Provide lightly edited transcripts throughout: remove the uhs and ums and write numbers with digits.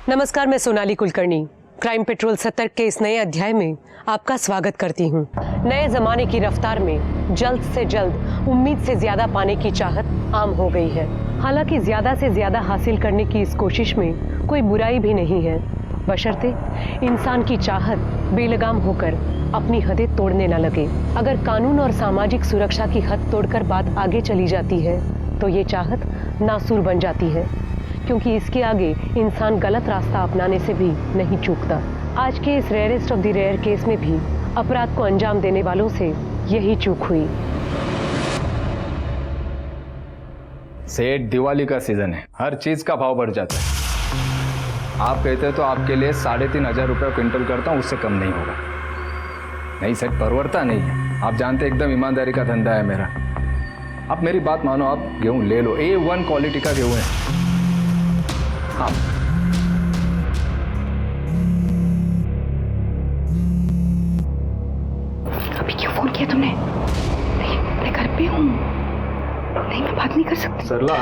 नमस्कार, मैं Sonali Kulkarni crime petrol सतर्क के इस नए अध्याय में आपका स्वागत करती हूँ। नए जमाने की रफ्तार में जल्द से जल्द उम्मीद से ज्यादा पाने की चाहत आम हो गई है। हालांकि ज्यादा से ज्यादा हासिल करने की इस कोशिश में कोई बुराई भी नहीं है, बशर्ते इंसान की चाहत बेलगाम होकर अपनी हदें तोड़ने न लगे। अगर कानून और सामाजिक सुरक्षा की हद तोड़कर बात आगे चली जाती है तो ये चाहत नासूर बन जाती है, क्योंकि इसके आगे इंसान गलत रास्ता अपनाने से भी नहीं चूकता। आज के इस rarest of the rare case में भी अपराध को अंजाम देने वालों से यही चूक हुई। सेठ, दिवाली का सीजन है, हर चीज का भाव बढ़ जाता है। आप कहते तो आपके लिए 3,500 रुपये क्विंटल करता हूँ, उससे कम नहीं होगा। नहीं सेठ, परवरता नहीं है। आप जानते एकदम ईमानदारी का धंधा है मेरा। आप मेरी बात मानो, आप गेहूँ ले लो, A1 क्वालिटी का गेहूँ है। हाँ, अभी क्यों फोन किया तुमने? नहीं, मैं घर पे हूँ। नहीं, मैं बात नहीं कर सकती। सरला,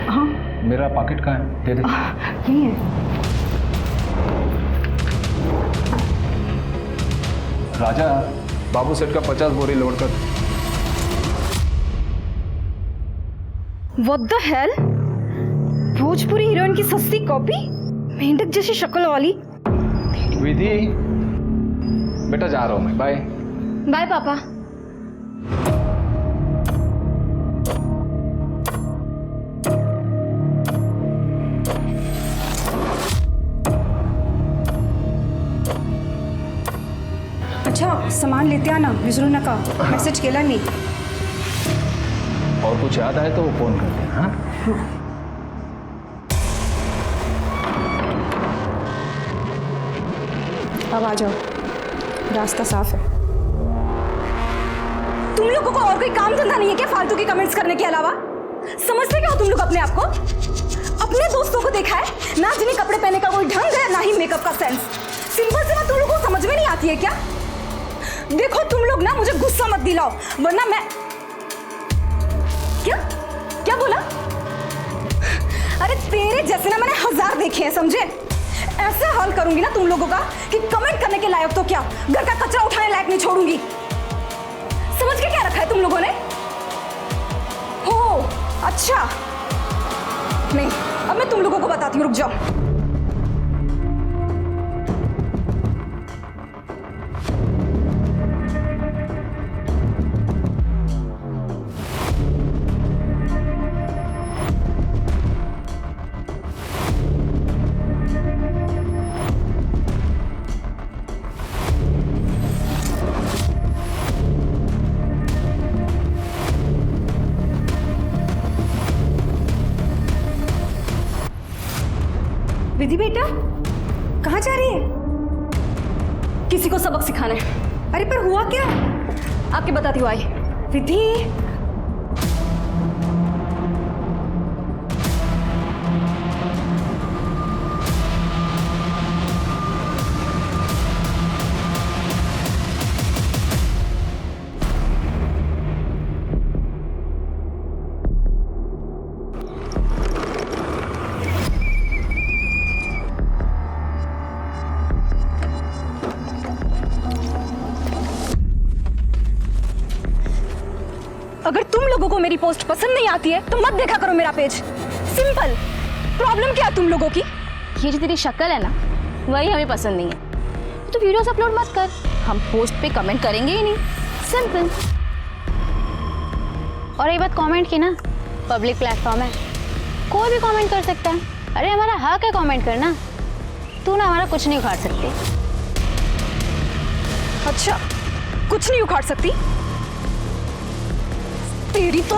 हाँ, मेरा पॉकेट कहाँ है? दे दे। यही है। राजा, बाबू सेठ का 50 बोरी लोड कर। What the hell? Bhojpuri heroine की सस्ती कॉपी, मेंढक जैसी शक्ल वाली। विधि, बेटा जा रहा हूँ मैं, बाय। बाय पापा। अच्छा, सामान लेते आना, विसरू नका। मैसेज केला मी। और कुछ याद आए तो फोन कर देना। हाँ? अब आ जाओ, रास्ता साफ है। तुम लोगों को और कोई काम धंधा नहीं है क्या फालतू की कमेंट्स करने के अलावा? समझते क्या हो तुम लोग अपने आप को? अपने दोस्तों को देखा है ना, जिन्हें कपड़े पहनने का कोई ढंग है, ना ही मेकअप का सेंस। सिंपल सी बात तुम लोगों को समझ में नहीं आती है क्या? देखो तुम लोग ना, मुझे गुस्सा मत दिलाओ, वरना मैं क्या क्या बोला? अरे तेरे जैसे ना मैंने 1000 देखे हैं, समझे? ऐसे हाल करूंगी ना तुम लोगों का कि कमेंट करने के लायक तो क्या, घर का कचरा उठाने लायक नहीं छोड़ूंगी। समझ के क्या रखा है तुम लोगों ने? हो अच्छा, नहीं, अब मैं तुम लोगों को बताती हूँ, रुक जाओ। विधि बेटा, कहाँ जा रही है? किसी को सबक सिखाने। अरे पर हुआ क्या? आपके बताती हूँ। आई विधि, अगर तुम लोगों को मेरी पोस्ट पसंद नहीं आती है तो मत देखा करो मेरा पेज। सिंपल। प्रॉब्लम क्या है तुम लोगों की? ये जो तेरी शक्ल है ना, वही हमें पसंद नहीं है। तो वीडियोस अपलोड मत कर, हम पोस्ट पे कमेंट करेंगे ही नहीं। सिंपल। और ये बात कमेंट की ना, पब्लिक प्लेटफॉर्म है, कोई भी कमेंट कर सकता है। अरे हमारा हक है कमेंट करना, तू ना हमारा कुछ नहीं उखाड़ सकती। अच्छा, कुछ नहीं उखाड़ सकती? तेरी तो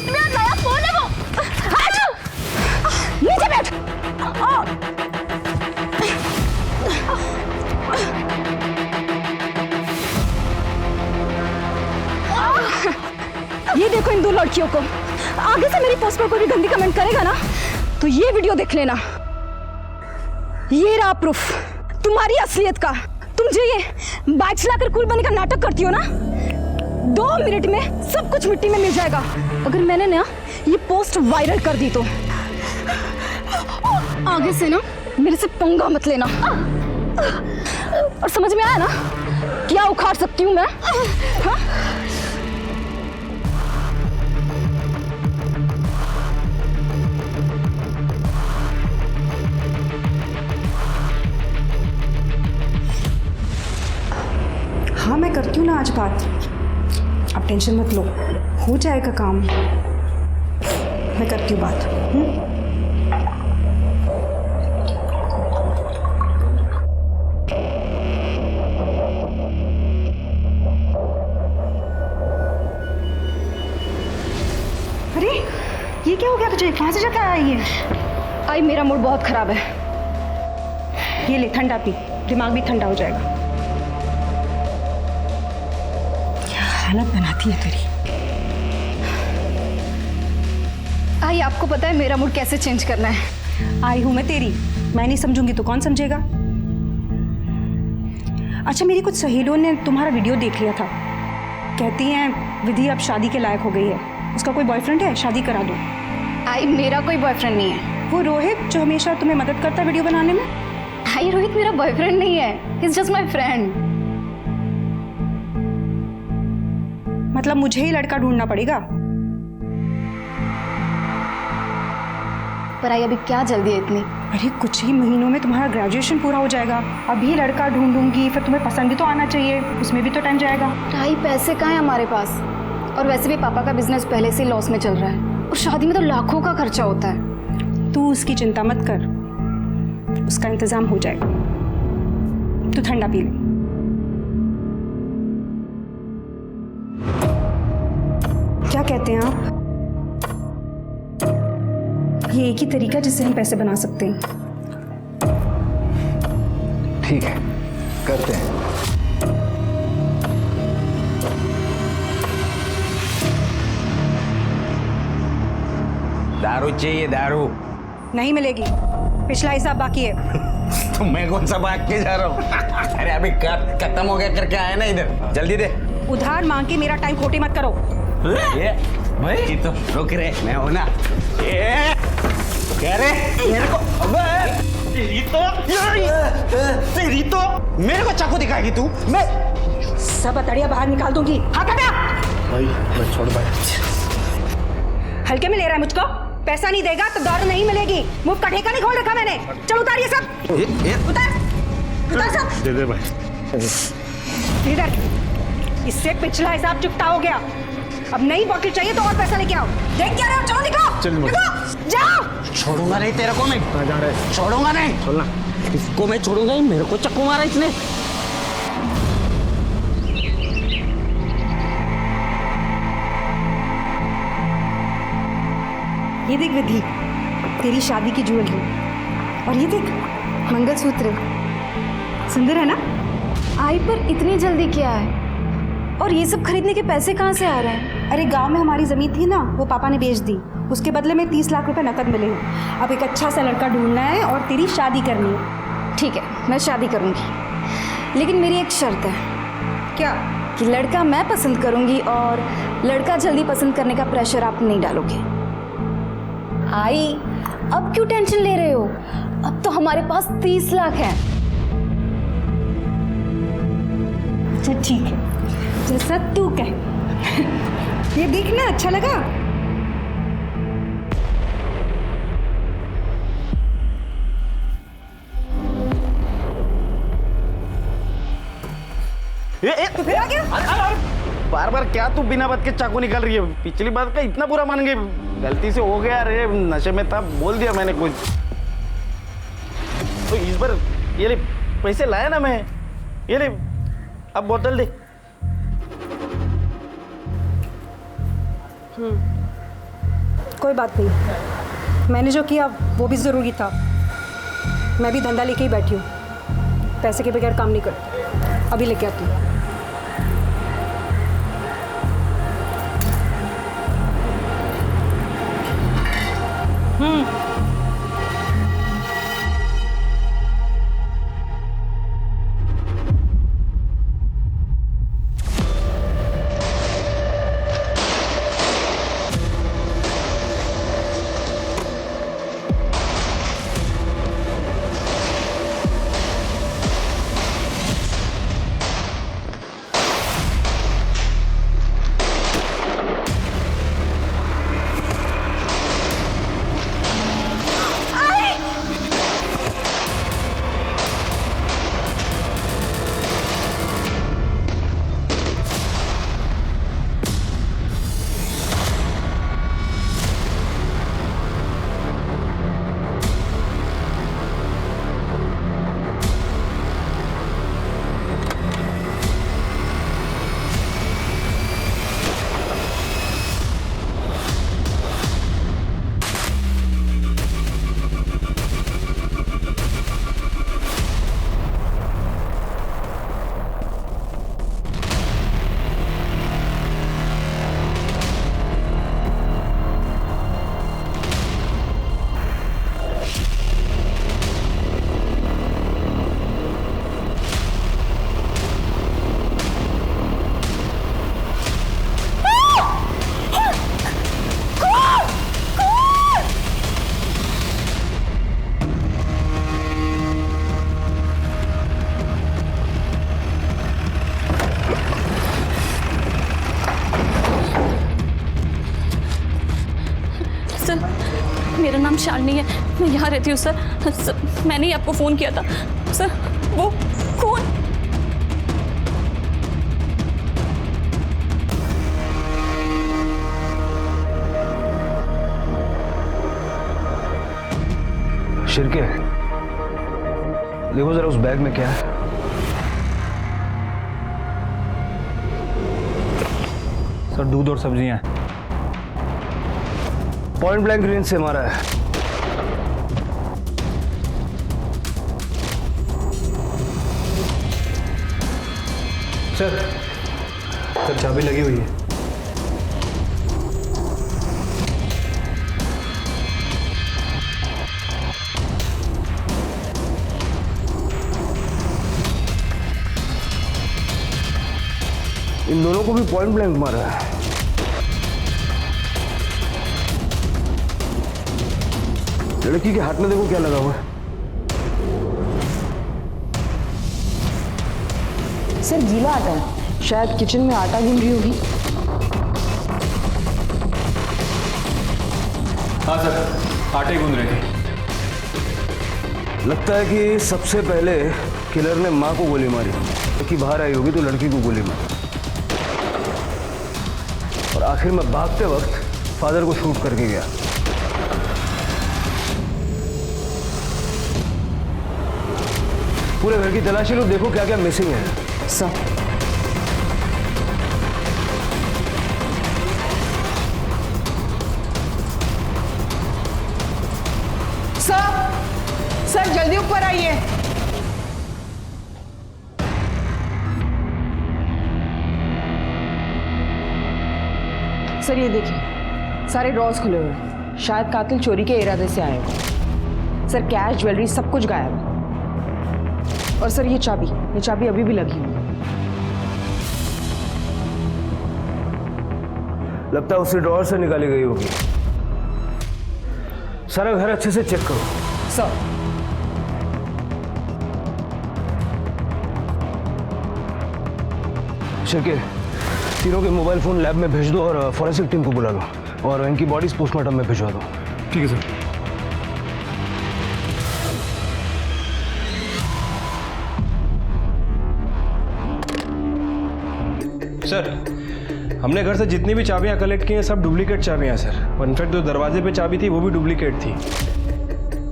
मेरा नया फोन है वो। नीचे बैठ। लड़कियों को। आगे से मेरी पोस्ट पर कोई भी गंदी कमेंट करेगा ना तो ये वीडियो देख लेना। ये रहा प्रूफ तुम्हारी असलियत का। तुम जो ये बाइक चलाकर कूल बनने का नाटक करती हो ना, 2 मिनट में सब कुछ मिट्टी में मिल जाएगा। अगर मैंने ना ये पोस्ट वायरल कर दी तो आगे से ना मेरे से पंगा मत लेना। और समझ में आया ना क्या उखाड़ सकती हूँ मैं? हाँ? हाँ मैं करती हूँ ना आज बात, आप टेंशन मत लो, हो जाएगा काम। मैं करती हूँ बात। अरे ये क्या हो गया तुझे? कहाँ से जाकर आई है? आई मेरा मूड बहुत खराब है। ये ले ठंडा पी, दिमाग भी ठंडा हो जाएगा। क्या हालत बनाती है तेरी। आई आपको पता है मेरा मूड कैसे चेंज करना है? आई हूं मैं तेरी, मैं नहीं समझूंगी तो कौन समझेगा? अच्छा मेरी कुछ सहेलियों ने तुम्हारा वीडियो देख लिया था, कहती हैं विधि अब शादी के लायक हो गई है, उसका कोई बॉयफ्रेंड है, शादी करा दो। आई मेरा कोई बॉयफ्रेंड नहीं है। वो रोहित जो हमेशा तुम्हें मदद करता है वीडियो बनाने में? आई रोहित मेरा बॉयफ्रेंड नहीं है, इट्स जस्ट माय फ्रेंड। मतलब मुझे ही लड़का ढूंढना पड़ेगा? पर आई अभी क्या जल्दी है इतनी? अरे कुछ ही महीनों में तुम्हारा ग्रेजुएशन पूरा हो जाएगा, अभी लड़का ढूंढूंगी, फिर तुम्हें पसंद भी तो आना चाहिए, उसमें भी तो टाइम जाएगा। आई पैसे कहाँ है हमारे पास? और वैसे भी पापा का बिजनेस पहले से लॉस में चल रहा है और शादी में तो लाखों का खर्चा होता है। तू उसकी चिंता मत कर, उसका इंतजाम हो जाएगा। तू ठंडा पी ले। क्या कहते हैं आप? ये एक ही तरीका जिससे हम पैसे बना सकते हैं। ठीक है, करते हैं। दारू चाहिए? दारू नहीं मिलेगी, पिछला हिसाब बाकी है। तो मैं कौन सा भाग के जा रहा हूँ? अरे अभी खत्म हो गया करके आया ना इधर, जल्दी दे। उधार मांग के मेरा टाइम खोटी मत करो। ये भाई तो रुक रे, मैं हूं ना। ये कह रहे मेरे को, अबे तेरी तो मेरे को चाकू दिखाएगी तू? मैं सब अतड़िया बाहर निकाल दूंगी। हाथ हटा। भाई मैं छोड़ भाई। हल्के में ले रहा है मुझको? पैसा नहीं देगा तो दारू नहीं मिलेगी। मुंह का ठेका नहीं खोल रखा मैंने। चल उतार ये सब। उतार सब। दे दे भाई। इधर, इससे पिछला हिसाब चुकता हो गया। अब नई बोतल चाहिए तो और पैसा लेके आओ। देख क्या रहे हो? चलो निकलो, जाओ। छोड़ूंगा नहीं तेरे को मैं। जा रहे? छोड़ूंगा नहीं। छोड़ना इसको मैं छोड़ूंगा ही। मेरे को चक्कू मारा इसने। ये देख विधि, तेरी शादी की ज्वेलरी, और ये देख मंगलसूत्र, सुंदर है ना? आई पर इतनी जल्दी क्या है? और ये सब खरीदने के पैसे कहाँ से आ रहे हैं? अरे गांव में हमारी जमीन थी ना, वो पापा ने बेच दी, उसके बदले में 30 लाख रुपए नकद मिले हैं। अब एक अच्छा सा लड़का ढूंढना है और तेरी शादी करनी है। ठीक है, मैं शादी करूँगी, लेकिन मेरी एक शर्त है। क्या? कि लड़का मैं पसंद करूँगी और लड़का जल्दी पसंद करने का प्रेशर आप नहीं डालोगे। आई अब क्यों टेंशन ले रहे हो? अब तो हमारे पास 30 लाख है। अच्छा ठीक है, जैसा तू कहे। ये देखना अच्छा लगा? तो फिर आ गया? बार बार क्या तू बिना बात के चाकू निकाल रही है? पिछली बात का इतना बुरा मान गई? गलती से हो गया रे, नशे में था, बोल दिया मैंने कुछ। तो इस बार ये ले पैसे लाया ना मैं, ये ले अब बोतल दे। कोई बात नहीं, मैंने जो किया वो भी ज़रूरी था। मैं भी धंधा लेके ही बैठी हूँ, पैसे के बगैर काम नहीं करती। अभी लेके आती हूँ। सर, मेरा नाम शालिनी है, मैं यहाँ रहती हूँ सर। मैंने ही आपको फ़ोन किया था सर। वो कौन? शिरके, देखो जरा उस बैग में क्या है। सर दूध और सब्जियां। पॉइंट ब्लैंक रेंज से मारा है। सर चाबी लगी हुई है। इन दोनों को भी पॉइंट ब्लैंक मारा है। लड़की के हाथ में देखो क्या लगा हुआ है। सर गीला आटा है, शायद किचन में आटा गूंद रही होगी। हाँ सर, आटे गूंद रहे थे। लगता है कि सबसे पहले किलर ने माँ को गोली मारी, लड़की बाहर आई होगी तो लड़की को गोली मारी, और आखिर में भागते वक्त फादर को शूट करके गया। पूरे घर की तलाशी लो, देखो क्या क्या मिसिंग है। सर सर जल्दी ऊपर आइए। सर ये देखिए, सारे ड्रॉर्स खुले हुए हैं, शायद कातिल चोरी के इरादे से आए हो। सर कैश, ज्वेलरी सब कुछ गायब है। और सर ये चाबी अभी भी लगी हुई है। लगता है उसी ड्रॉर से निकाली गई होगी। सारा घर अच्छे से चेक करो। सर शिरके, तीनों के मोबाइल फोन लैब में भेज दो और फॉरेंसिक टीम को बुला लो, और इनकी बॉडीज पोस्टमार्टम में भिजवा दो। ठीक है सर। सर, हमने घर से जितनी भी चाबियां कलेक्ट की हैं सब डुप्लीकेट चाबियां हैं सर। इनफैक्ट जो दरवाजे पे चाबी थी वो भी डुप्लीकेट थी,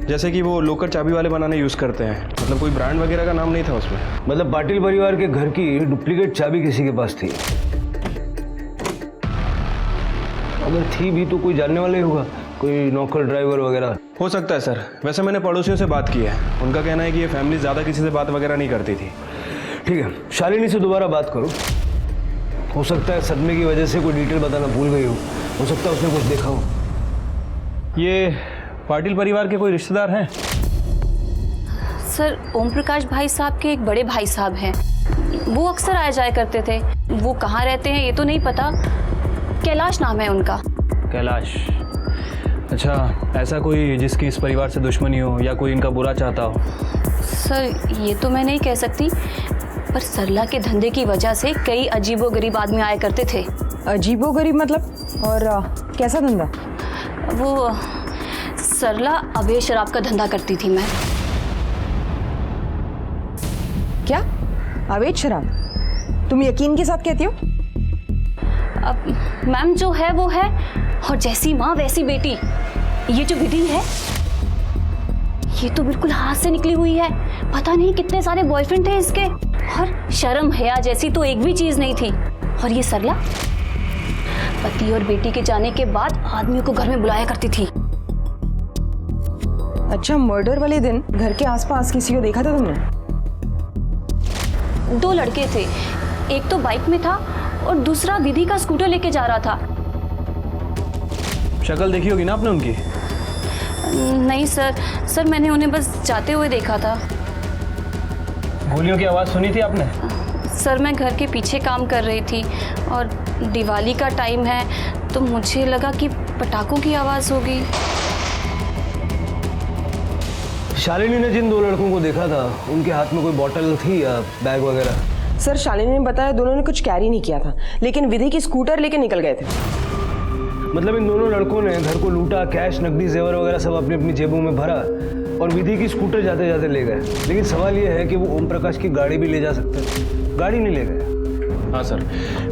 जैसे कि वो लोकल चाबी वाले बनाने यूज़ करते हैं। मतलब कोई ब्रांड वगैरह का नाम नहीं था उसमें। मतलब पाटिल परिवार के घर की डुप्लीकेट चाबी किसी के पास थी? अगर थी भी तो कोई जानने वाला ही होगा, कोई नौकर ड्राइवर वगैरह। हो सकता है सर। वैसे मैंने पड़ोसियों से बात की है, उनका कहना है कि ये फैमिली ज़्यादा किसी से बात वगैरह नहीं करती थी। ठीक है, शालिनी से दोबारा बात करो। हो सकता है सदमे की वजह से कोई डिटेल बताना भूल गई हो सकता है उसने कुछ देखा हो। ये पाटिल परिवार के कोई रिश्तेदार हैं? सर ओम प्रकाश भाई साहब के एक बड़े भाई साहब हैं, वो अक्सर आया जाया करते थे। वो कहाँ रहते हैं ये तो नहीं पता, कैलाश नाम है उनका। कैलाश? अच्छा, ऐसा कोई जिसकी इस परिवार से दुश्मनी हो या कोई इनका बुरा चाहता हो? सर ये तो मैं नहीं कह सकती, पर सरला के धंधे की वजह से कई अजीबोगरीब आदमी आया करते थे। अजीबोगरीब मतलब? और कैसा धंधा? वो सरला अवैध शराब का धंधा करती थी। मैं क्या? अवैध शराब? तुम यकीन के साथ कहती हो? अब मैम जो है वो है, और जैसी माँ वैसी बेटी। ये जो विधि है ये तो बिल्कुल हाथ से निकली हुई है। पता नहीं कितने सारे बॉयफ्रेंड थे इसके, और शर्म हया जैसी तो एक भी चीज नहीं थी। और ये सरला पति और बेटी के जाने के बाद आदमियों को घर में बुलाया करती थी। अच्छा, मर्डर वाले दिन घर के आसपास किसी को देखा था तुमने? 2 लड़के थे, एक तो बाइक में था और दूसरा विधि का स्कूटर लेके जा रहा था। शक्ल देखी होगी ना आपने उनकी? नहीं सर मैंने उन्हें बस जाते हुए देखा था। गोलियों की आवाज़ सुनी थी आपने? सर मैं घर के पीछे काम कर रही थी और दिवाली का टाइम है तो मुझे लगा कि पटाखों की आवाज़ होगी। शालिनी ने जिन 2 लड़कों को देखा था उनके हाथ में कोई बॉटल थी या बैग वगैरह? सर शालिनी ने बताया दोनों ने कुछ कैरी नहीं किया था, लेकिन विधि की स्कूटर लेके निकल गए थे। मतलब इन दोनों लड़कों ने घर को लूटा, कैश, नकदी, जेवर वगैरह सब अपनी अपनी जेबों में भरा और विधि की स्कूटर जाते जाते ले गए। लेकिन सवाल ये है कि वो ओम प्रकाश की गाड़ी भी ले जा सकते थे, गाड़ी नहीं ले गए। हाँ सर,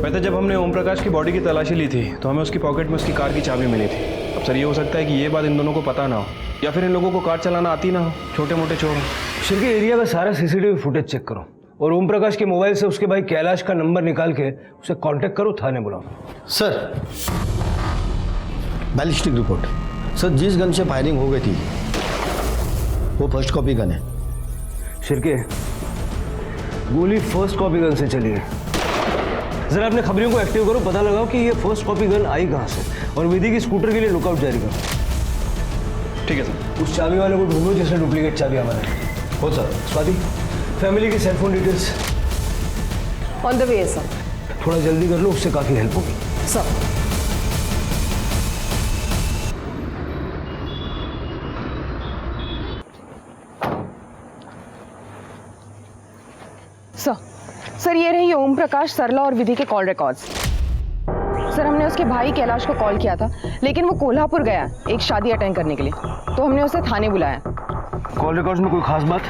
वैसे जब हमने ओम प्रकाश की बॉडी की तलाशी ली थी तो हमें उसकी पॉकेट में उसकी कार की चाबी मिली थी। अब सर ये हो सकता है कि ये बात इन दोनों को पता ना हो, या फिर इन लोगों को कार चलाना आती ना हो, छोटे मोटे चोर। शिरके एरिया का सारा सीसीटीवी फुटेज चेक करो और ओम प्रकाश के मोबाइल से उसके भाई कैलाश का नंबर निकाल के उसे कांटेक्ट करो, थाने बुलाओ। Sir ballistic report. सर जिस गन से फायरिंग हो गई थी वो फर्स्ट कॉपी गन है। शिरके गोली फर्स्ट कॉपी गन से चली है। जरा अपने खबरियों को एक्टिव करो, पता लगाओ कि ये फर्स्ट कॉपी गन आई कहाँ से, और विधि की स्कूटर के लिए लुकआउट जारी करो। ठीक है सर। उस चाबी वाले को ढूंढो जिसने डुप्लीकेट चाबी हमारे। हो सर। स्वाति, फैमिली की cellphone details on the way sir. थोड़ा जल्दी कर लो, उससे काफ़ी हेल्प होगी। सर सर ये रही ओम प्रकाश, सरला और विधि के कॉल रिकॉर्ड्स। सर हमने उसके भाई कैलाश को कॉल किया था, लेकिन वो कोल्हापुर गया एक शादी अटेंड करने के लिए, तो हमने उसे थाने बुलाया। कॉल रिकॉर्ड्स में कोई खास बात?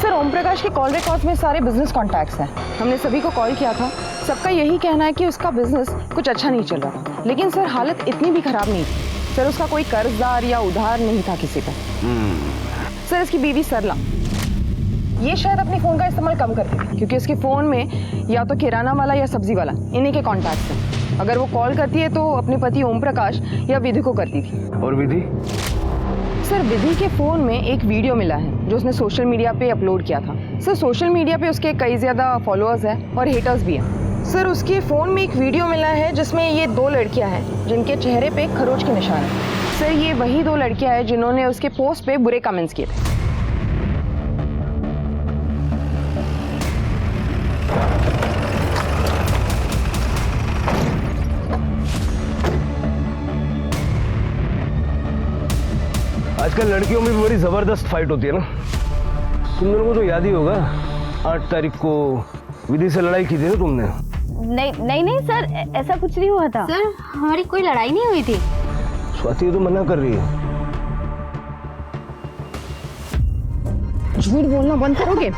सर ओम प्रकाश के कॉल रिकॉर्ड्स में सारे बिजनेस कॉन्टैक्ट्स हैं। हमने सभी को कॉल किया था, सबका यही कहना है कि उसका बिजनेस कुछ अच्छा नहीं चल रहा था, लेकिन सर हालत इतनी भी खराब नहीं थी। सर उसका कोई कर्जदार या उधार नहीं था किसी का। सर इसकी बीवी सरला ये शायद अपने फ़ोन का इस्तेमाल कम करती थी, क्योंकि उसके फ़ोन में या तो किराना वाला या सब्जी वाला इन्हीं के कॉन्टैक्ट्स हैं। अगर वो कॉल करती है तो अपने पति ओम प्रकाश या विधि को करती थी। और विधि? सर विधि के फ़ोन में एक वीडियो मिला है जो उसने सोशल मीडिया पे अपलोड किया था। सर सोशल मीडिया पे उसके कई ज़्यादा फॉलोअर्स हैं और हेटर्स भी हैं। सर उसके फ़ोन में एक वीडियो मिला है जिसमें ये 2 लड़कियाँ हैं जिनके चेहरे पे खरोच के निशान है। सर ये वही 2 लड़कियाँ हैं जिन्होंने उसके पोस्ट पे बुरे कमेंट्स किए थे। आजकल लड़कियों में भी बड़ी जबरदस्त फाइट होती है ना। तुम दोनों को तो याद ही होगा 8 तारीख को विधि से लड़ाई की थी ना तुमने? नहीं सर, ऐसा कुछ नहीं हुआ था। सर हमारी कोई लड़ाई नहीं हुई थी। स्वाति तो मना कर रही है। झूठ बोलना बंद करोगे?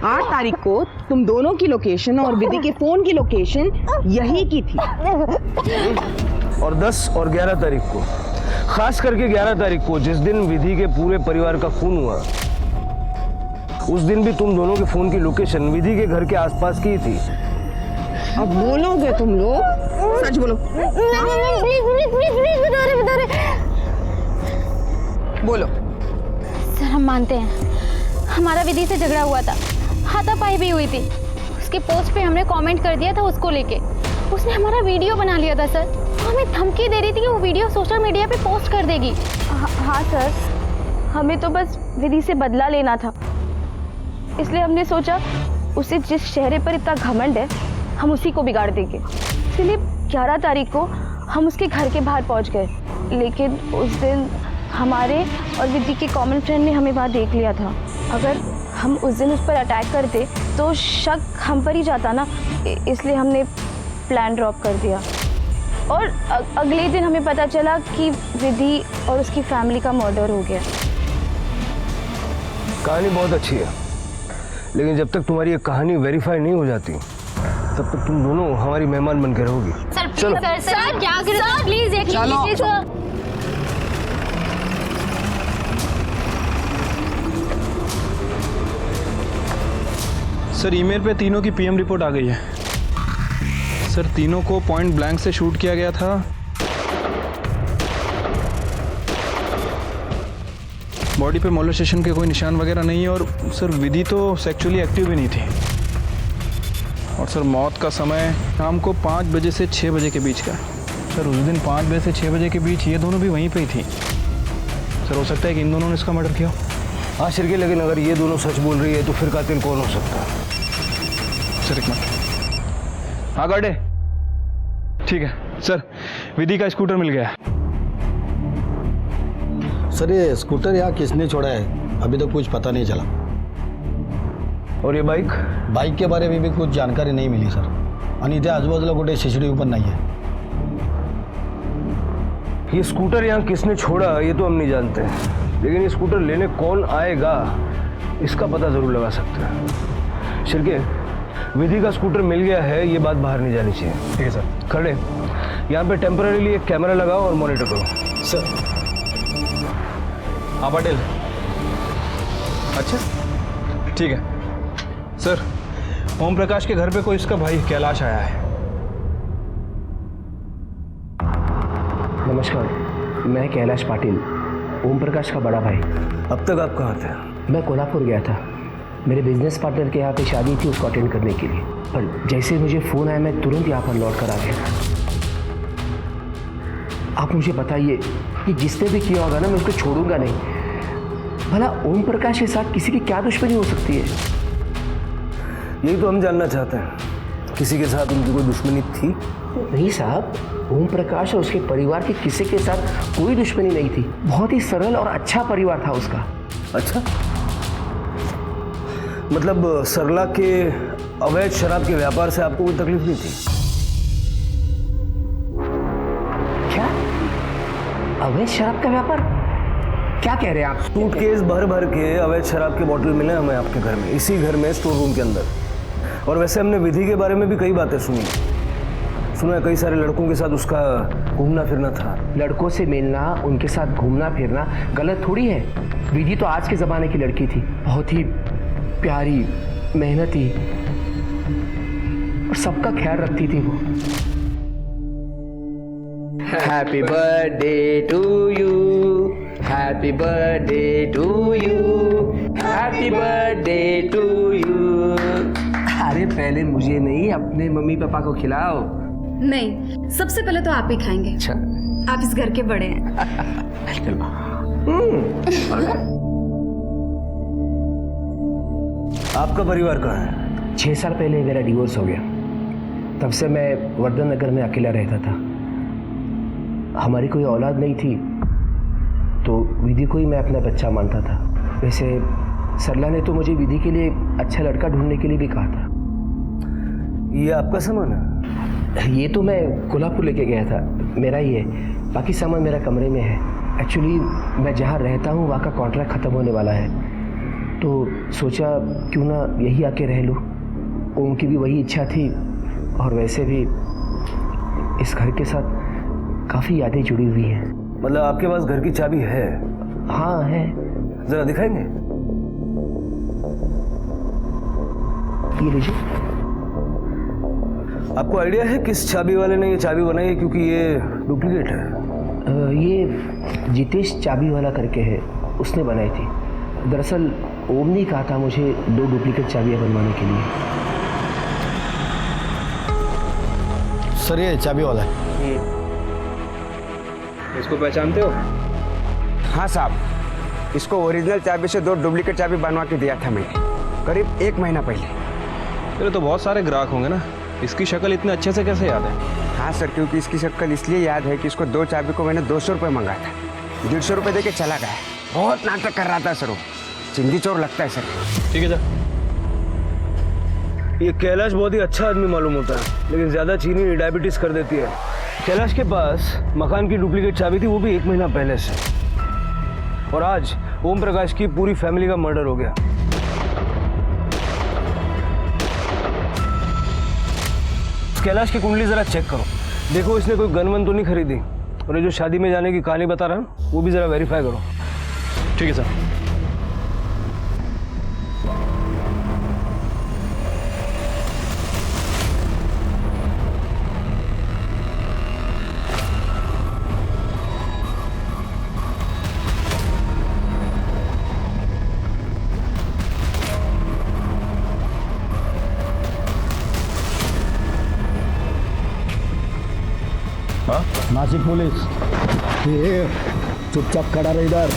8 तारीख को तुम दोनों की लोकेशन और विधि के फोन की लोकेशन यही की थी। और 10 और 11 तारीख को, खास करके 11 तारीख को जिस दिन विधि के पूरे परिवार का खून हुआ, उस दिन भी तुम दोनों के फोन की लोकेशन विधि के घर के आसपास की थी। अब बोलोगे तुम लोग? सच बोलो। प्लीज बता रहे। बोलो। सर हम मानते हैं, हमारा विधि से झगड़ा हुआ था, हाथापाई भी हुई थी। उसके पोस्ट पे हमने कमेंट कर दिया था उसको लेके। उसने हमारा वीडियो बना लिया था सर, हमें धमकी दे रही थी कि वो वीडियो सोशल मीडिया पे पोस्ट कर देगी। हाँ सर, हमें तो बस विधि से बदला लेना था, इसलिए हमने सोचा उसे जिस चेहरे पर इतना घमंड है हम उसी को बिगाड़ देंगे। इसलिए 11 तारीख को हम उसके घर के बाहर पहुंच गए, लेकिन उस दिन हमारे और विधि के कॉमन फ्रेंड ने हमें वहाँ देख लिया था। अगर हम उस दिन उस पर अटैक करते तो शक हम पर ही जाता ना, इसलिए हमने प्लान ड्रॉप कर दिया। और अगले दिन हमें पता चला कि विधि और उसकी फैमिली का मर्डर हो गया। कहानी बहुत अच्छी है, लेकिन जब तक तुम्हारी ये कहानी वेरीफाई नहीं हो जाती तब तक तुम दोनों हमारी मेहमान बन के रहोगी। सर क्या कर रहे हैं? प्लीज देख लीजिए सर। सर ईमेल पे तीनों की पीएम रिपोर्ट आ गई है। सर तीनों को पॉइंट ब्लैंक से शूट किया गया था। बॉडी पे मोलेस्टेशन के कोई निशान वगैरह नहीं है। और सर विधि तो सेक्सुअली एक्टिव भी नहीं थी। और सर मौत का समय शाम को 5 बजे से 6 बजे के बीच का। सर उस दिन 5 बजे से 6 बजे के बीच ये दोनों भी वहीं पे ही थी। सर हो सकता है कि इन दोनों ने इसका मर्डर किया। हाँ शिरके, लेकिन अगर ये दोनों सच बोल रही है तो फिर कातिल कौन हो सकता है? सर एक मिनट। हाँ गार्डे, ठीक है सर, विधि का स्कूटर मिल गया। सर ये स्कूटर यहाँ किसने छोड़ा है अभी तक कुछ पता नहीं चला। और ये बाइक? बाइक के बारे में भी कुछ जानकारी नहीं मिली सर। आणि इथे आजूबाजूला कुठे CCTV पण नाही है। ये स्कूटर यहाँ किसने छोड़ा ये तो हम नहीं जानते, लेकिन ये स्कूटर लेने कौन आएगा इसका पता जरूर लगा सकते हैं। शिरके, विधि का स्कूटर मिल गया है, ये बात बाहर नहीं जानी चाहिए। ठीक है सर। खड़े यहाँ पे टेम्पररीली एक कैमरा लगाओ और मॉनिटर करो। सर हाँ पटेल, अच्छा ठीक है सर। ओम प्रकाश के घर पे कोई इसका भाई कैलाश आया है। नमस्कार, मैं कैलाश पाटिल, ओम प्रकाश का बड़ा भाई। अब तक आप कहाँ थे? मैं कोल्हापुर गया था, मेरे बिजनेस पार्टनर के यहाँ पे शादी थी, उसको अटेंड करने के लिए। पर जैसे मुझे फ़ोन आया मैं तुरंत यहाँ पर लौट कर आ गया। आप मुझे बताइए कि जिसने भी किया होगा ना मैं उसको छोड़ूंगा नहीं। भला ओम प्रकाश के साथ किसी की क्या दुश्मनी हो सकती है? यही तो हम जानना चाहते हैं, किसी के साथ उनकी कोई दुश्मनी थी? नहीं साहब, ओम प्रकाश और उसके परिवार के किसी के साथ कोई दुश्मनी नहीं थी। बहुत ही सरल और अच्छा परिवार था उसका। अच्छा, मतलब सरला के अवैध शराब के व्यापार से आपको कोई तकलीफ नहीं थी? क्या अवैध शराब का व्यापार? क्या कह रहे हैं आप? सूटकेस भर भर के अवैध शराब के बोतल मिले हमें आपके घर में, इसी घर में स्टोर रूम के अंदर। और वैसे हमने विधि के बारे में भी कई बातें सुनी। सुना है कई सारे लड़कों के साथ उसका घूमना फिरना था। लड़कों से मिलना, उनके साथ घूमना फिरना गलत थोड़ी है। विधि तो आज के ज़माने की लड़की थी, बहुत ही प्यारी, मेहनती और सबका ख्याल रखती थी वो। Happy birthday to you, happy birthday to you, happy birthday to you. अरे पहले मुझे नहीं, अपने मम्मी पापा को खिलाओ। नहीं, सबसे पहले तो आप ही खाएंगे। अच्छा, आप इस घर के बड़े हैं। आपका परिवार कहाँ है? 6 साल पहले मेरा डिवोर्स हो गया, तब से मैं वर्धन नगर में अकेला रहता था। हमारी कोई औलाद नहीं थी, तो विधि को ही मैं अपना बच्चा मानता था। वैसे सरला ने तो मुझे विधि के लिए अच्छा लड़का ढूंढने के लिए भी कहा था। ये आपका सामान है? ये तो मैं कोल्हापुर लेके गया था, मेरा ही है। बाकी सामान मेरा कमरे में है। एक्चुअली मैं जहाँ रहता हूँ वहाँ का कॉन्ट्रैक्ट ख़त्म होने वाला है, तो सोचा क्यों ना यही आके रह लूँ। उनकी भी वही इच्छा थी, और वैसे भी इस घर के साथ काफ़ी यादें जुड़ी हुई हैं। मतलब आपके पास घर की चाबी है? हाँ है। जरा दिखाएंगे? ये लीजिए। आपको आइडिया है किस चाबी वाले ने ये चाबी बनाई है? क्योंकि ये डुप्लीकेट है। ये जितेश चाबी वाला करके है, उसने बनाई थी। दरअसल ओम ने कहा था मुझे 2 डुप्लीकेट चाबियाँ बनवाने के लिए। सर ये चाबी वाला है। इसको पहचानते हो? हाँ साहब, इसको ओरिजिनल चाबी से 2 डुप्लीकेट चाबी बनवा के दिया था मैंने करीब 1 महीना पहले। तेरे तो बहुत सारे ग्राहक होंगे ना, इसकी शक्ल इतने अच्छे से कैसे याद है? हाँ सर, क्योंकि इसकी शक्ल इसलिए याद है कि इसको 2 चाबी को मैंने 200 रुपये मंगा था, 150 रुपये दे के चला गया। बहुत नाटक कर रहा था सर, वो चिंदी चोर लगता है सर। ठीक है जा। ये कैलाश बहुत ही अच्छा आदमी मालूम होता है, लेकिन ज़्यादा चीनी डायबिटीज़ कर देती है। कैलाश के पास मकान की डुप्लीकेट चाबी थी, वो भी 1 महीना पहले से। और आज ओम प्रकाश की पूरी फैमिली का मर्डर हो गया। कैलाश की कुंडली जरा चेक करो, देखो इसने कोई गन वन तो नहीं खरीदी। और ये जो शादी में जाने की कहानी बता रहा है वो भी जरा वेरीफाई करो। ठीक है सर। नासिक पुलिस, ये चुपचाप खड़ा रहे इधर।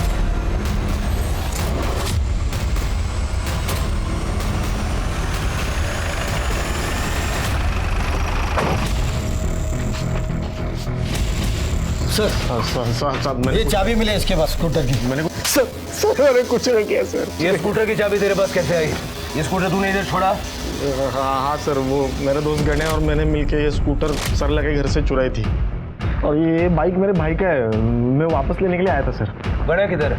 सर ये चाबी मिले इसके पास स्कूटर की। मैंने सर अरे कुछ नहीं किया सर। ये स्कूटर की चाबी तेरे पास कैसे आई? ये स्कूटर तूने इधर छोड़ा? हाँ सर, वो मेरे दोस्त गणे और मैंने मिलके ये स्कूटर सरला के घर से चुराई थी। और ये बाइक मेरे भाई का है, मैं वापस लेने के लिए आया था सर। गणा किधर है?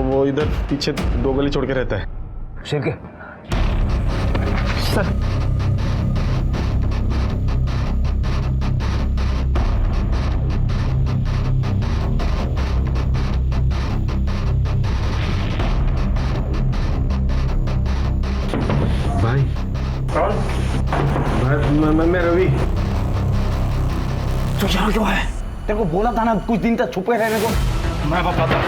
वो इधर पीछे 2 गली छोड़ के रहता है। शेर के सर भाई कौन? मैं रवि। तो यहाँ क्यों है? तेरे को बोला था ना कुछ दिन तक छुपे रहने को। मैं बताता हूँ।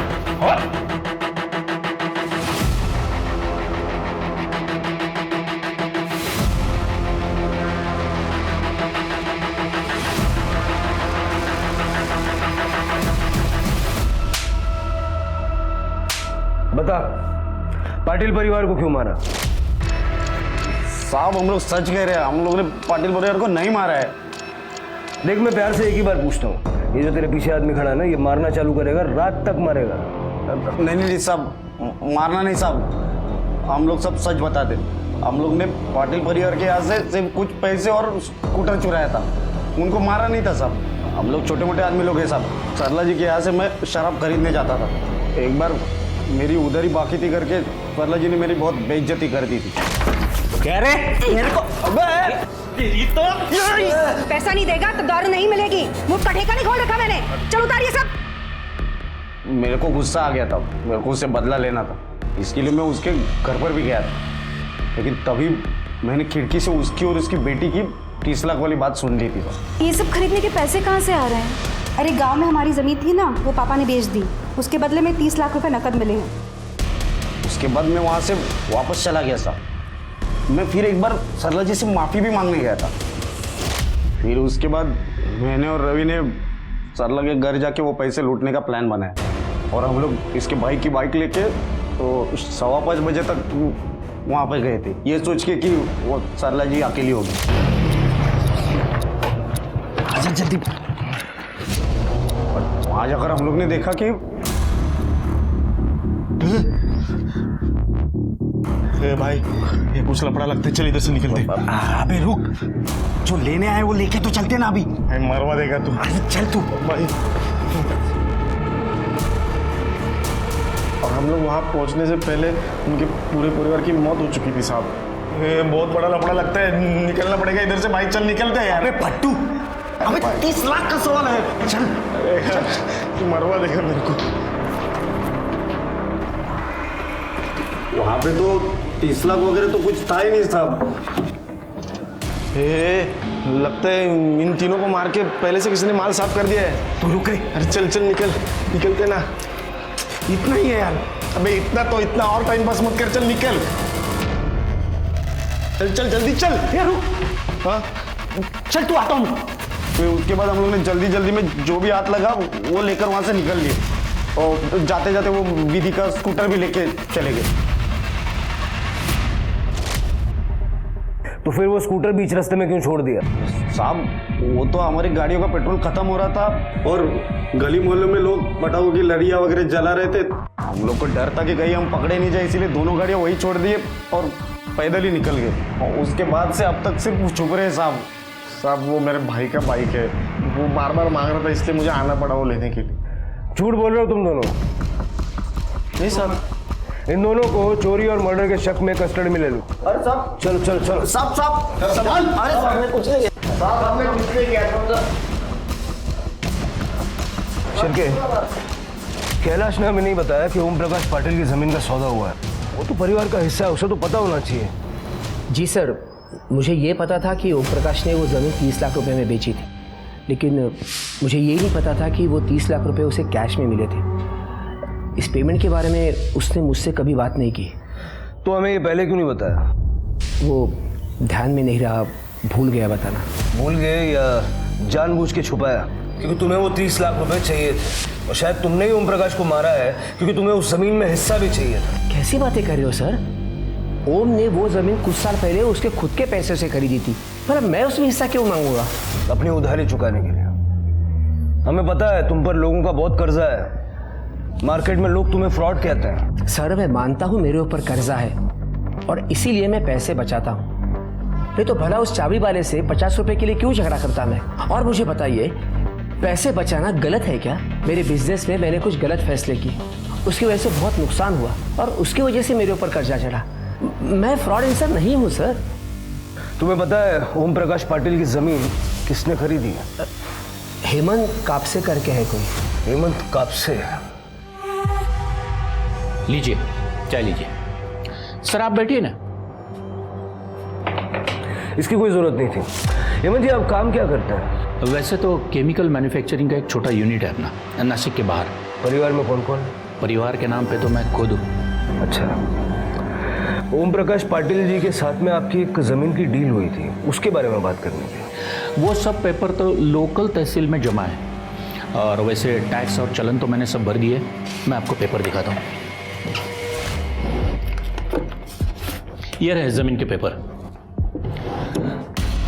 बता, पाटिल परिवार को क्यों मारा? साहब हम लोग सच कह रहे हैं, हम लोगों ने पाटिल परिवार को नहीं मारा है। देख, मैं प्यार से एक ही बार पूछता हूँ, ये जो तेरे पीछे आदमी खड़ा है ना, ये मारना चालू करेगा, रात तक मारेगा। नहीं साहब, मारना नहीं साहब, हम लोग सब सच बताते। हम लोग ने पाटिल परिवार के यहाँ से सिर्फ कुछ पैसे और स्कूटर चुराया था, उनको मारा नहीं था साहब। हम लोग छोटे मोटे आदमी लोग हैं साहब। सरला जी के यहाँ से मैं शराब खरीदने जाता था, एक बार मेरी उधर ही बाकी थी करके सरला जी ने मेरी बहुत बेइज्जती कर दी थी। कह रहे मेरे को तेरी तो पैसा नहीं देगा तो दारू नहीं मिलेगी। मुंह का ठेका नहीं खोल रखा मैंने। चलो उतारिए सब। मेरे को गुस्सा आ गया था, मेरे को उससे बदला लेना था, इसके लिए मैं उसके घर पर भी गया था। लेकिन तभी मैंने खिड़की से उसकी और उसकी बेटी की 30 लाख वाली बात सुन ली थी। ये सब खरीदने के पैसे कहाँ से आ रहे हैं? अरे गांव में हमारी जमीन थी ना, वो पापा ने बेच दी, उसके बदले में 30 लाख रुपए नकद मिले हैं। उसके बाद मैं वहाँ से वापस चला गया था। मैं फिर एक बार सरला जी से माफ़ी भी मांगने गया था। फिर उसके बाद मैंने और रवि ने सरला के घर जाके वो पैसे लूटने का प्लान बनाया और हम लोग इसके भाई की बाइक लेके तो 5:15 बजे तक वहाँ पे गए थे, ये सोच के कि वो सरला जी अकेली होगी। आजा जल्दी। वहाँ जाकर हम लोग ने देखा कि भाई ये कुछ लफड़ा लगता है, चल इधर से निकलते। अबे रुक, जो लेने आए वो लेके तो चलते ना अभी। मरवा देगा तू। अरे चल तू भाई। और हम लोग वहाँ पहुँचने से पहले उनके पूरे परिवार की मौत हो चुकी थी साहब। ये बहुत बड़ा लफड़ा लगता है, निकलना पड़ेगा इधर से भाई, चल निकलते हैं यार। अबे पट्टू, अबे 30 लाख का सवाल है, चल। तू मरवा देगा मेरे को। वहाँ पे तो 30 लाख वगैरह तो कुछ था ही नहीं साहब। लगता है इन तीनों को मार के पहले से किसी ने माल साफ कर दिया है। तू रुक। अरे चल चल निकलते ना। इतना ही है यार। अबे इतना तो इतना और टाइम पास मत कर, चल निकल। चल जल्दी चल। रुक। हाँ चल तू आता हूँ। फिर उसके बाद हम लोग ने जल्दी जल्दी में जो भी हाथ लगा वो लेकर वहाँ से निकल लिए, और जाते जाते वो विधि का स्कूटर भी लेके चले गए। तो फिर वो स्कूटर बीच रास्ते में क्यों छोड़ दिया? साहब वो तो हमारी गाड़ियों का पेट्रोल खत्म हो रहा था और गली मोहल्ले में लोग पटाखों की लड़ियाँ वगैरह जला रहे थे। हम लोग को डर था कि कहीं हम पकड़े नहीं जाए, इसीलिए दोनों गाड़ियाँ वही छोड़ दिए और पैदल ही निकल गए। और उसके बाद से अब तक सिर्फ छुप रहे साहब। साहब वो मेरे भाई का बाइक है, वो बार बार मांग रहा था, इसलिए मुझे आना पड़ा वो लेने के लिए। झूठ बोल रहे हो तुम दोनों? नहीं साहब, इन दोनों को चोरी और मर्डर के शक में कस्टडी में ले लो। अरे साहब चलो चलो चलो। साहब साहब अरे साहब हमने कुछ नहीं किया साहब, हमने कुछ नहीं किया। शिरके, कैलाश ने हमें नहीं बताया कि ओम प्रकाश पाटिल की जमीन का सौदा हुआ है। वो तो परिवार का हिस्सा है, उसे तो पता होना चाहिए। जी सर, मुझे ये पता था कि ओम प्रकाश ने वो ज़मीन 30 लाख रुपए में बेची थी, लेकिन मुझे ये नहीं पता था कि वो 30 लाख रुपए उसे कैश में मिले थे। इस पेमेंट के बारे में उसने मुझसे कभी बात नहीं की। तो हमें ये पहले क्यों नहीं बताया? वो ध्यान में नहीं रहा, भूल गया बताना। भूल गए या जानबूझ के छुपाया? क्योंकि तुम्हें वो 30 लाख रुपए चाहिए थे, और शायद तुमने ही ओम प्रकाश को मारा है क्योंकि तुम्हें उस जमीन में हिस्सा भी चाहिए था। कैसी बातें कर रहे हो सर? ओम ने वो जमीन कुछ साल पहले उसके खुद के पैसे से खरीदी थी, पर अब मैं उसमें हिस्सा क्यों मांगूंगा? अपनी उधारी चुकाने के लिए। हमें पता है तुम पर लोगों का बहुत कर्जा है, मार्केट में लोग तुम्हें फ्रॉड कहते हैं। सर मैं मानता हूँ मेरे ऊपर कर्जा है और इसीलिए मैं पैसे बचाता हूँ, नहीं तो भला उस चाबी वाले से 50 रुपए के लिए क्यों झगड़ा करता मैं? और मुझे बताइए, पैसे बचाना गलत है क्या? मेरे बिजनेस में मैंने कुछ गलत फैसले किए, उसकी वजह से बहुत नुकसान हुआ और उसकी वजह से मेरे ऊपर कर्जा चढ़ा। मैं फ्रॉड इंसान नहीं हूँ सर। तुम्हें पता है ओम प्रकाश पाटिल की जमीन किसने खरीदी है? हेमंत कापसे करके है कोई। हेमंत कापसे? लीजिए चाय लीजिए। सर आप बैठिए ना। इसकी कोई जरूरत नहीं थी। हेमंत जी आप काम क्या करते हैं? वैसे तो केमिकल मैन्युफैक्चरिंग का एक छोटा यूनिट है अपना, नासिक के बाहर। परिवार में कौन कौन? परिवार के नाम पे तो मैं खुद हूँ। अच्छा, ओम प्रकाश पाटिल जी के साथ में आपकी एक जमीन की डील हुई थी, उसके बारे में बात करनी थी। वो सब पेपर तो लोकल तहसील में जमा है, और वैसे टैक्स और चलन तो मैंने सब भर दिए। मैं आपको पेपर दिखाता हूँ। ये रहे जमीन के पेपर।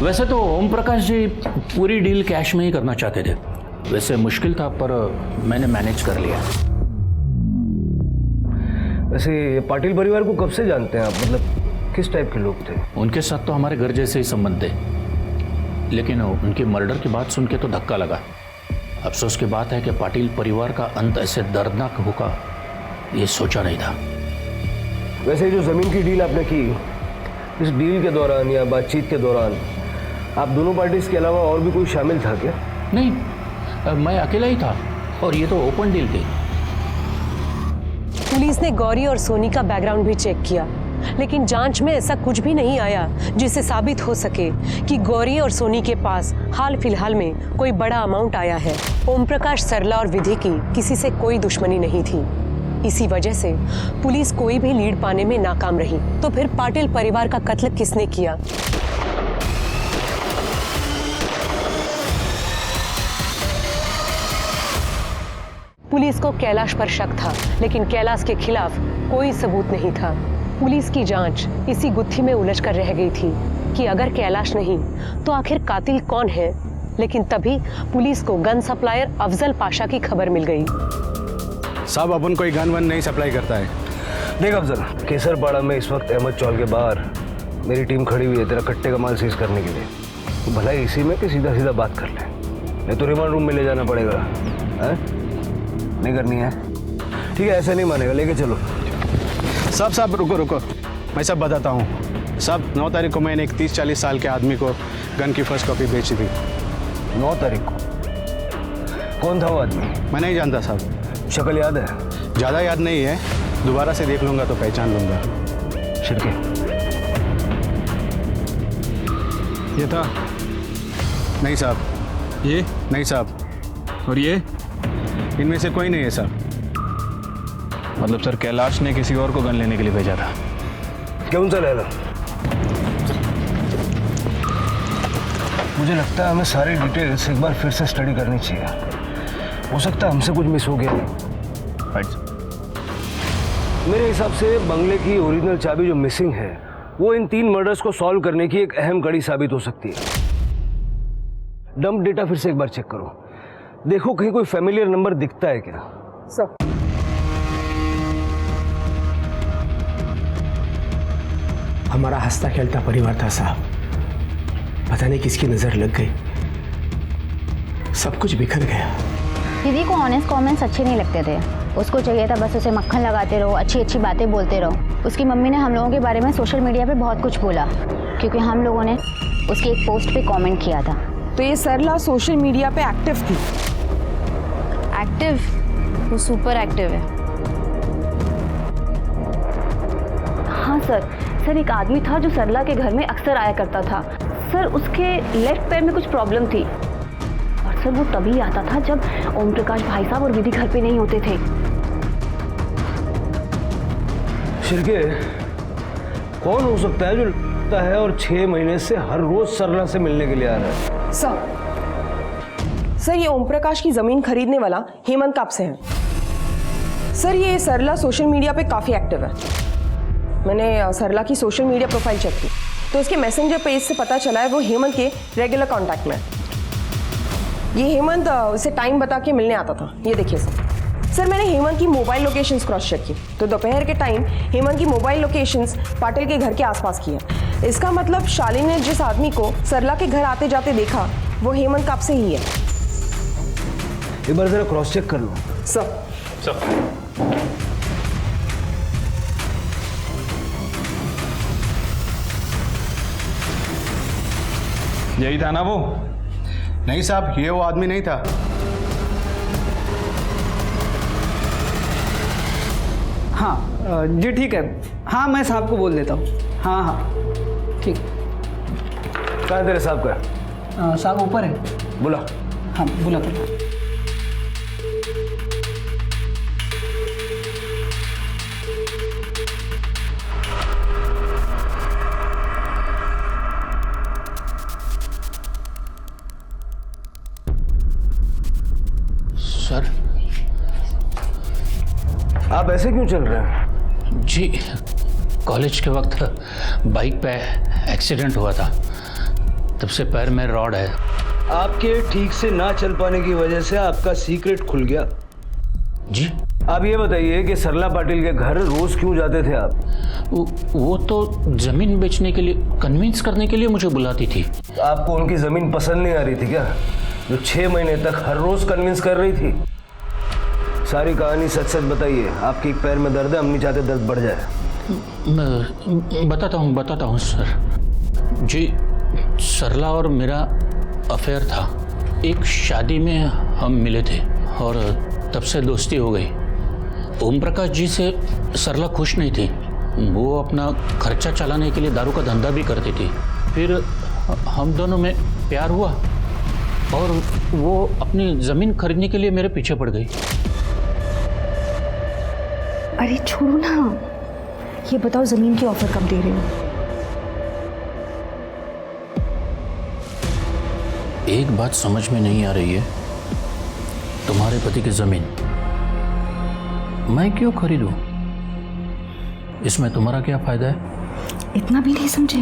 वैसे तो ओम प्रकाश जी पूरी डील कैश में ही करना चाहते थे, वैसे मुश्किल था पर मैंने मैनेज कर लिया। वैसे पाटिल परिवार को कब से जानते हैं आप? मतलब किस टाइप के लोग थे? उनके साथ तो हमारे घर जैसे ही संबंध थे, लेकिन उनके मर्डर की बात सुन के तो धक्का लगा। अफसोस की बात है कि पाटिल परिवार का अंत ऐसे दर्दनाक होगा ये सोचा नहीं था। वैसे जो ज़मीन की डील आपने की, इस डील के दौरान या बातचीत के दौरान आप दोनों पार्टीज के अलावा और भी कोई शामिल था क्या? नहीं, मैं अकेला ही था और ये तो ओपन डील थी। पुलिस ने गौरी और सोनी का बैकग्राउंड भी चेक किया, लेकिन जांच में ऐसा कुछ भी नहीं आया जिससे साबित हो सके कि गौरी और सोनी के पास हाल फिलहाल में कोई बड़ा अमाउंट आया है। ओम प्रकाश, सरला और विधि की किसी से कोई दुश्मनी नहीं थी। इसी वजह से पुलिस कोई भी लीड पाने में नाकाम रही। तो फिर पाटिल परिवार का कत्ल किसने किया? पुलिस को कैलाश पर शक था, लेकिन कैलाश के खिलाफ कोई सबूत नहीं था। पुलिस की जांच इसी गुत्थी में उलझ कर रह गई थी कि अगर कैलाश नहीं तो आखिर कातिल कौन है। लेकिन तभी पुलिस को गन सप्लायर अफजल पाशा की खबर मिल गई। साहब अपन कोई गन वन नहीं सप्लाई करता है। देख अफजल, केसरपाड़ा में इस वक्त अहमद चौल के बाहर मेरी टीम खड़ी हुई है तेरा कट्टे का माल सीज करने के लिए। तो भला इसी में कि सीधा सीधा बात कर ले, नहीं तो रिमांड रूम में ले जाना पड़ेगा। है? नहीं करनी है? ठीक है, ऐसे नहीं मानेगा, लेके चलो। साहब रुको रुको, मैं सब बताता हूँ। साहब 9 तारीख को मैंने एक 30-40 साल के आदमी को गन की फर्स्ट कॉपी बेची थी। 9 तारीख को? कौन था वो आदमी? मैं नहीं जानता साहब। शक्ल याद है? ज़्यादा याद नहीं है, दोबारा से देख लूँगा तो पहचान लूँगा। शिरके, ये था? नहीं साहब। ये? नहीं साहब। और ये? इनमें से कोई नहीं है साहब। मतलब सर कैलाश ने किसी और को गन लेने के लिए भेजा था। कौन सा लैला? मुझे लगता है हमें सारी डिटेल्स एक बार फिर से स्टडी करनी चाहिए। हो सकता है हमसे कुछ मिस हो गया। मेरे हिसाब से बंगले की ओरिजिनल चाबी जो मिसिंग है वो इन 3 मर्डर्स को सॉल्व करने की एक अहम कड़ी साबित हो सकती है। डंप डेटा फिर से एक बार चेक करो, देखो कहीं कोई फैमिलियर नंबर दिखता है क्या। सर हमारा हंसता खेलता परिवार था साहब, पता नहीं किसकी नजर लग गई, सब कुछ बिखर गया। दीदी को ऑनेस्ट कमेंट्स अच्छे नहीं लगते थे, उसको चाहिए था बस उसे मक्खन लगाते रहो, अच्छी अच्छी बातें बोलते रहो। उसकी मम्मी ने हम लोगों के बारे में सोशल मीडिया पे बहुत कुछ बोला क्योंकि हम लोगों ने उसकी एक पोस्ट पे कमेंट किया था। तो ये सरला सोशल मीडिया पे एक्टिव थी? एक्टिव? वो सुपर एक्टिव है। हाँ सर एक आदमी था जो सरला के घर में अक्सर आया करता था। सर उसके लेफ्ट पैर में कुछ प्रॉब्लम थी और सर वो तभी आता था जब ओम प्रकाश भाई साहब और विधि घर पे नहीं होते थे। शिरके, कौन हो सकता है जो लगता है और 6 महीने से हर रोज सरला से मिलने के लिए आ रहा है? सर ये ओम प्रकाश की जमीन खरीदने वाला हेमंत कब से है? सर ये सरला सोशल मीडिया पे काफी एक्टिव है। मैंने सरला की सोशल मीडिया प्रोफाइल चेक की तो उसके मैसेंजर पेज से पता चला है वो हेमंत के रेगुलर कांटेक्ट में है। ये हेमंत उसे टाइम बता के मिलने आता था। ये देखिए सर मैंने हेमंत की मोबाइल लोकेशंस क्रॉस चेक की तो दोपहर के टाइम हेमंत की मोबाइल लोकेशंस पाटिल के घर के आसपास की है। इसका मतलब शालिनी ने जिस आदमी को सरला के घर आते जाते देखा वो हेमंत कब से ही है। एक बार जरा क्रॉस चेक कर लो। सर यही था ना वो? नहीं साहब, ये वो आदमी नहीं था। हाँ जी ठीक है, हाँ मैं साहब को बोल देता हूँ। हाँ हाँ ठीक। कहाँ है तेरे साहब का? साहब ऊपर है। बुला। हाँ बुला कर। सर आप ऐसे क्यों चल रहे हैं? जी कॉलेज के वक्त बाइक पे एक्सीडेंट हुआ था, तब से पैर में रॉड है। आपके ठीक से ना चल पाने की वजह से आपका सीक्रेट खुल गया। जी आप ये बताइए कि सरला पाटिल के घर रोज क्यों जाते थे आप? वो तो जमीन बेचने के लिए, कन्विंस करने के लिए मुझे बुलाती थी। आपको उनकी जमीन पसंद नहीं आ रही थी क्या, जो 6 महीने तक हर रोज कन्विंस कर रही थी? सारी कहानी सच सच बताइए। आपके एक पैर में दर्द है, हम नहीं चाहते दर्द बढ़ जाए। मैं बताता हूँ सर। जी सरला और मेरा अफेयर था। एक शादी में हम मिले थे और तब से दोस्ती हो गई। ओम प्रकाश जी से सरला खुश नहीं थी, वो अपना खर्चा चलाने के लिए दारू का धंधा भी करती थी। फिर हम दोनों में प्यार हुआ और वो अपनी ज़मीन खरीदने के लिए मेरे पीछे पड़ गई। अरे छोड़ो ना, ये बताओ जमीन की ऑफर कब दे रहे हो? एक बात समझ में नहीं आ रही है, तुम्हारे पति की जमीन मैं क्यों खरीदूं? इसमें तुम्हारा क्या फायदा है? इतना भी नहीं समझे?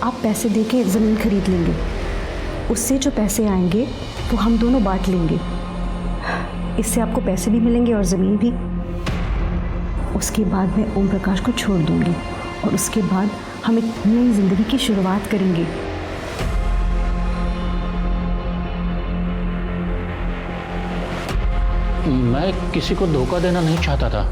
आप पैसे देके जमीन खरीद लेंगे, उससे जो पैसे आएंगे वो हम दोनों बांट लेंगे। इससे आपको पैसे भी मिलेंगे और ज़मीन भी। उसके बाद मैं ओम प्रकाश को छोड़ दूंगी और उसके बाद हम एक नई जिंदगी की शुरुआत करेंगे। मैं किसी को धोखा देना नहीं चाहता था।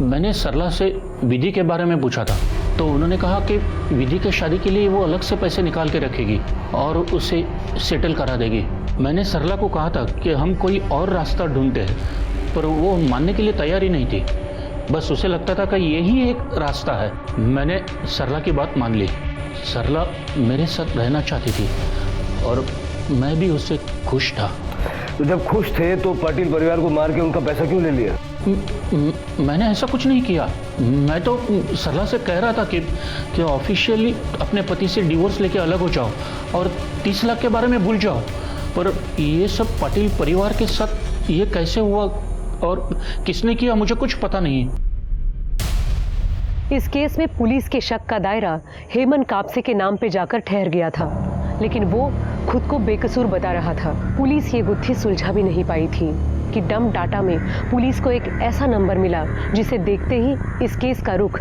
मैंने सरला से विधि के बारे में पूछा था तो उन्होंने कहा कि विधि के शादी के लिए वो अलग से पैसे निकाल के रखेगी और उसे सेटल करा देगी। मैंने सरला को कहा था कि हम कोई और रास्ता ढूंढते हैं, पर वो मानने के लिए तैयार ही नहीं थी। बस उसे लगता था कि यही एक रास्ता है। मैंने सरला की बात मान ली। सरला मेरे साथ रहना चाहती थी और मैं भी उससे खुश था। तो जब खुश थे तो पाटिल परिवार को मार के उनका पैसा क्यों ले लिया? मैंने ऐसा कुछ नहीं किया। मैं तो सरला से कह रहा था कि ऑफिशियली अपने पति से डिवोर्स लेके अलग हो जाओ और 30 लाख के बारे में भूल जाओ, पर ये सब पाटिल परिवार के साथ ये कैसे हुआ और किसने किया मुझे कुछ पता नहीं है। इस केस में पुलिस के शक का दायरा हेमंत कापसे के नाम पे जाकर ठहर गया था, लेकिन वो खुद को बेकसूर बता रहा था। पुलिस ये गुत्थी सुलझा भी नहीं पाई थी कि डंप डाटा में पुलिस को एक ऐसा नंबर मिला जिसे देखते ही इस केस का रुख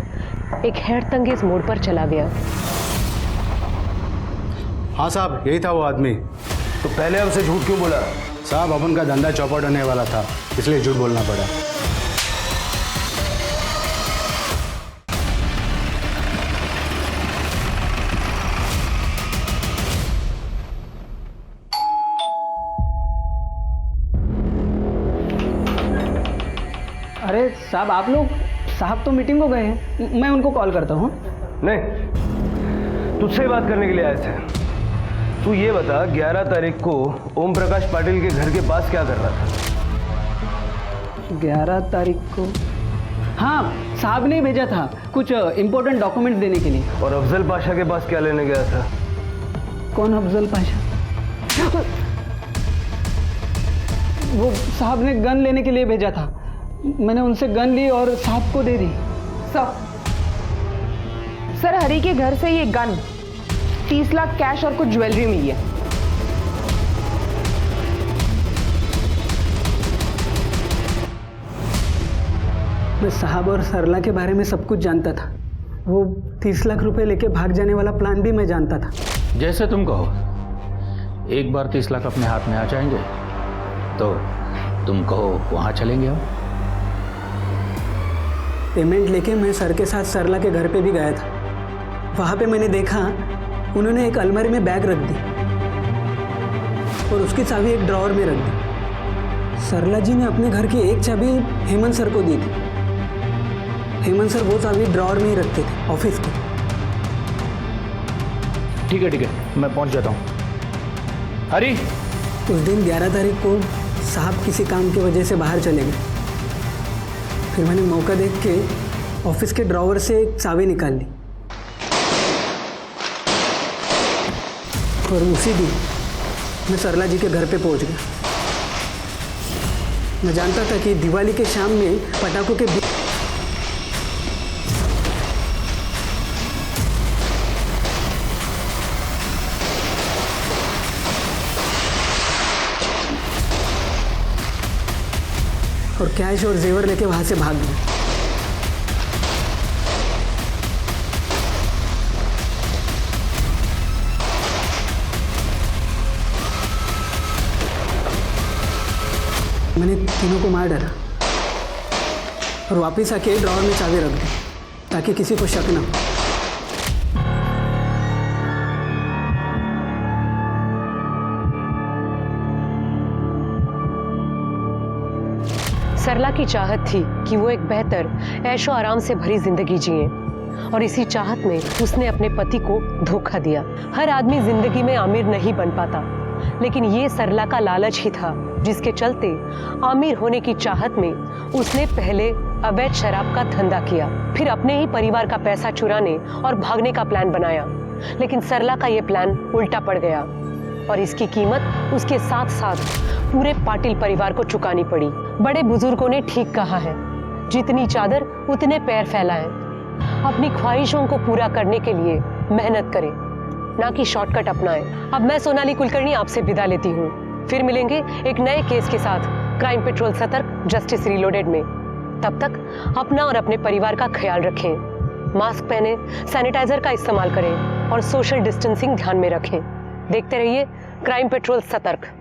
एक हैरतअंगेज मोड़ पर चला गया। हाँ साहब, यही था वो आदमी। तो पहले हमसे झूठ क्यों बोला? साहब, अपन का धंधा चौपट होने वाला था, इसलिए झूठ बोलना पड़ा। अरे साहब, आप लोग, साहब तो मीटिंग को गए हैं, मैं उनको कॉल करता हूँ। नहीं, तुझसे बात करने के लिए आए थे। तू ये बता, 11 तारीख को ओम प्रकाश पाटिल के घर के पास क्या कर रहा था? 11 तारीख को? हाँ, साहब ने भेजा था कुछ इम्पोर्टेंट डॉक्यूमेंट देने के लिए। और अफजल पाशा के पास क्या लेने गया था? कौन अफजल पाशा? वो साहब ने गन लेने के लिए भेजा था, मैंने उनसे गन ली और साहब को दे दी। सर, हरी के घर से ये गन, 30 लाख कैश और कुछ ज्वेलरी मिली है। मैं साहब और सरला के बारे में सब कुछ जानता था। वो 30 लाख रुपए लेके भाग जाने वाला प्लान भी मैं जानता था। जैसे तुम कहो, एक बार 30 लाख अपने हाथ में आ जाएंगे तो तुम कहो वहां चलेंगे हम। पेमेंट लेके मैं सर के साथ सरला के घर पे भी गया था। वहाँ पे मैंने देखा उन्होंने एक अलमारी में बैग रख दी और उसकी चाबी एक ड्रॉअर में रख दी। सरला जी ने अपने घर की एक चाबी हेमंत सर को दी थी। हेमंत सर वो चाबी ड्रॉअर में ही रखते थे ऑफिस की। ठीक है, मैं पहुंच जाता हूँ। हरी, उस दिन 11 तारीख को साहब किसी काम की वजह से बाहर चले गए। फिर मैंने मौका देख के ऑफिस के ड्रॉअर से एक चाबी निकाल ली और उसी दिन मैं सरला जी के घर पे पहुंच गया। मैं जानता था कि दिवाली के शाम में पटाखों के और कैश और जेवर लेके वहां से भाग गए। मैंने तीनों को मार डाला और वापस आके ड्रॉअर में चाबी रख दी ताकि किसी को शक ना हो। सरला की चाहत थी कि वो एक बेहतर ऐशो आराम से भरी जिंदगी जिए और इसी चाहत में उसने अपने पति को धोखा दिया। हर आदमी जिंदगी में आमिर नहीं बन पाता, लेकिन ये सरला का लालच ही था जिसके चलते आमिर होने की चाहत में उसने पहले अवैध शराब का धंधा किया, फिर अपने ही परिवार का पैसा चुराने और भागने का प्लान बनाया। लेकिन सरला का ये प्लान उल्टा पड़ गया और इसकी कीमत उसके साथ साथ पूरे पाटिल परिवार को चुकानी पड़ी। बड़े बुजुर्गों ने ठीक कहा है, जितनी चादर उतने पैर फैलाएं। अपनी ख्वाहिशों को पूरा करने के लिए मेहनत करें, ना कि शॉर्टकट अपनाएं। अब मैं सोनाली कुलकर्णी आपसे विदा लेती हूँ। फिर मिलेंगे एक नए केस के साथ क्राइम पेट्रोल सतर्क जस्टिस रीलोडेड में। तब तक अपना और अपने परिवार का ख्याल रखें, मास्क पहने, सैनिटाइजर का इस्तेमाल करें और सोशल डिस्टेंसिंग ध्यान में रखें। देखते रहिए क्राइम पेट्रोल सतर्क।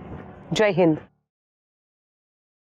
जय हिंद।